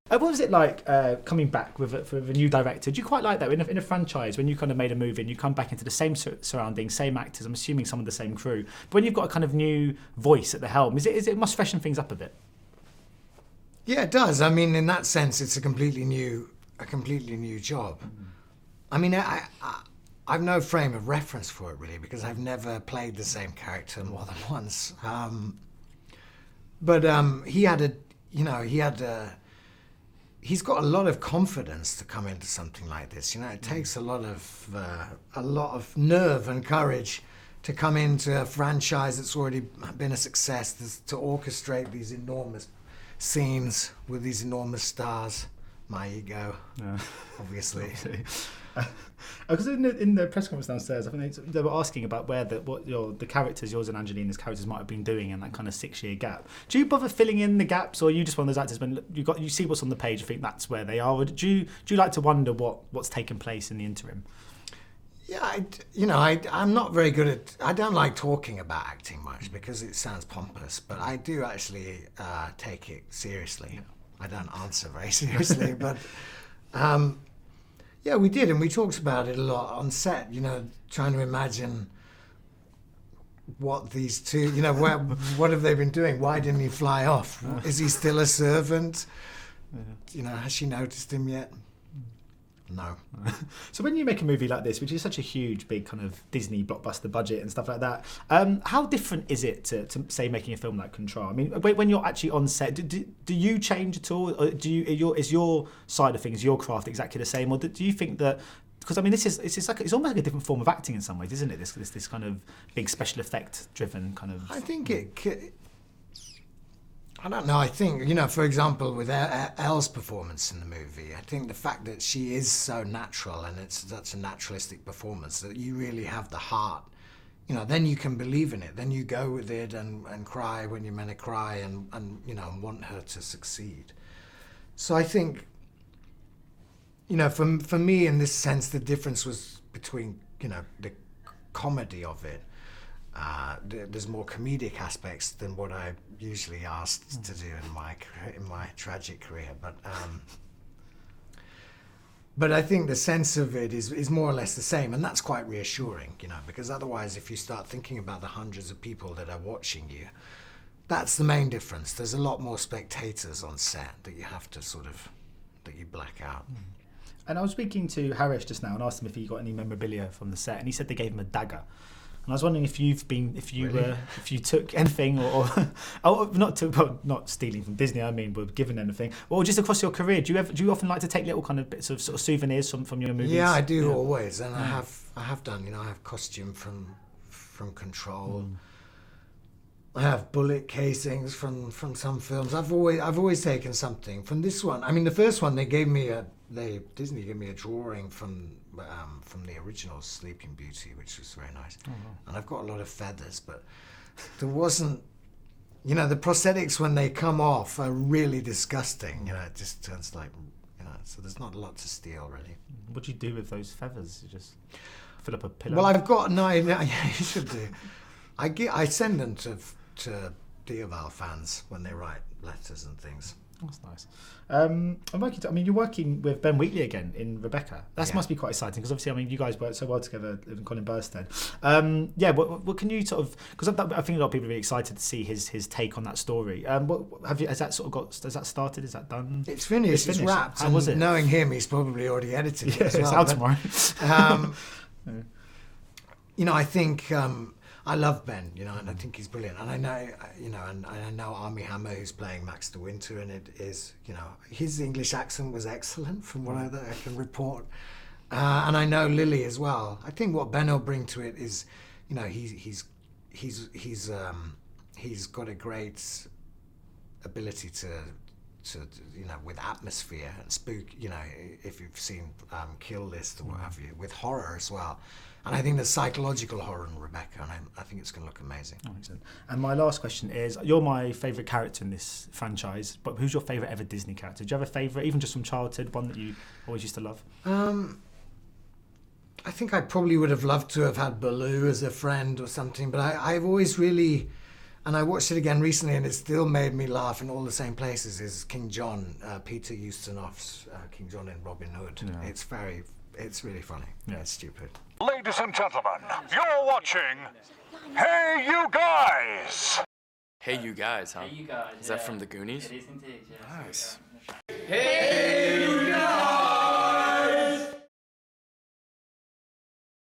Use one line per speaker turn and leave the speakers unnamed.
What was it like coming back with a new director? Do you quite like that in a franchise when you kind of made a movie and you come back into the same surroundings, same actors? I'm assuming some of the same crew, but when you've got a kind of new voice at the helm, it must freshen things up a bit?
Yeah, it does. I mean, in that sense, it's a completely new job. I mean, I've no frame of reference for it really because I've never played the same character more than once. But he's got a lot of confidence to come into something like this. You know, it takes a lot of nerve and courage to come into a franchise that's already been a success, to orchestrate these enormous scenes with these enormous stars. My ego, obviously.
Because in the press conference downstairs, I think they were asking about what the characters, yours and Angelina's characters, might have been doing in that kind of 6-year gap. Do you bother filling in the gaps, or are you just one of those actors when you see what's on the page, you think that's where they are? Or do you like to wonder what's taken place in the interim?
Yeah, I'm not very good at. I don't like talking about acting much because it sounds pompous, but I do actually take it seriously. Yeah. I don't answer very seriously, but yeah, we did, and we talked about it a lot on set. You know, trying to imagine what these two, what have they been doing? Why didn't he fly off? Is he still a servant? Yeah. Has she noticed him yet? No.
So when you make a movie like this, which is such a huge, big kind of Disney blockbuster budget and stuff like that, how different is it to say making a film like Control? I mean, when you're actually on set, do you change at all? Or is your side of things, your craft, exactly the same, or do you think that? Because I mean, it's almost like a different form of acting in some ways, isn't it? This kind of big special effect driven kind of.
I think I don't know. I think, for example, with Elle's performance in the movie, I think the fact that she is so natural and it's such a naturalistic performance that you really have the heart, then you can believe in it. Then you go with it and cry when you're meant to cry and want her to succeed. So I think, for me in this sense, the difference was between, the comedy of it. There's more comedic aspects than what I usually asked to do in my tragic career, but I think the sense of it is more or less the same, and that's quite reassuring, because otherwise, if you start thinking about the hundreds of people that are watching you, that's the main difference. There's a lot more spectators on set that you have to that you black out.
And I was speaking to Harris just now and asked him if he got any memorabilia from the set, and he said they gave him a dagger. And I was wondering if you took anything or not stealing from Disney, I mean, but given anything, or just across your career, do you often like to take little kind of bits of sort of souvenirs from your movies?
Yeah, I do always, and I have done. I have costume from Control. I have bullet casings from some films. I've always taken something from this one. I mean, the first one Disney gave me a drawing from the original Sleeping Beauty, which was very nice. Oh, wow. And I've got a lot of feathers, but there wasn't, the prosthetics when they come off are really disgusting. It just turns like, so there's not a lot to steal really.
What do you do with those feathers? You just fill up a pillow?
Well, I've got, you should do. I send them to Diaval fans when they write letters and things.
That's nice. You're working with Ben Wheatley again in Rebecca. That must be quite exciting because obviously, you guys worked so well together in Colin Burstead. What can you sort of? Because I think a lot of people are really excited to see his take on that story. Has that started? Is that done?
It's finished. It's wrapped.
How was it?
Knowing him, he's probably already edited it as well.
It's out tomorrow.
I think. I love Ben, and I think he's brilliant. And I know, Armie Hammer, who's playing Max de Winter, and it is, his English accent was excellent from what I can report. And I know Lily as well. I think what Ben will bring to it is, he's got a great ability to with atmosphere and spook. If you've seen Kill List or what have you, with horror as well. And I think there's psychological horror in Rebecca, and I think it's going to look amazing.
And my last question is, you're my favourite character in this franchise, but who's your favourite ever Disney character? Do you have a favourite, even just from childhood, one that you always used to love?
I think I probably would have loved to have had Baloo as a friend or something, but I've always really And I watched it again recently, and it still made me laugh in all the same places. Is King John, Peter Ustinov's King John in Robin Hood. Yeah. It's really funny. Yeah, it's stupid.
Ladies and gentlemen, you're watching Hey You Guys!
Hey You Guys, huh?
Hey You Guys.
Is that from the Goonies?
It is indeed, yes.
Nice.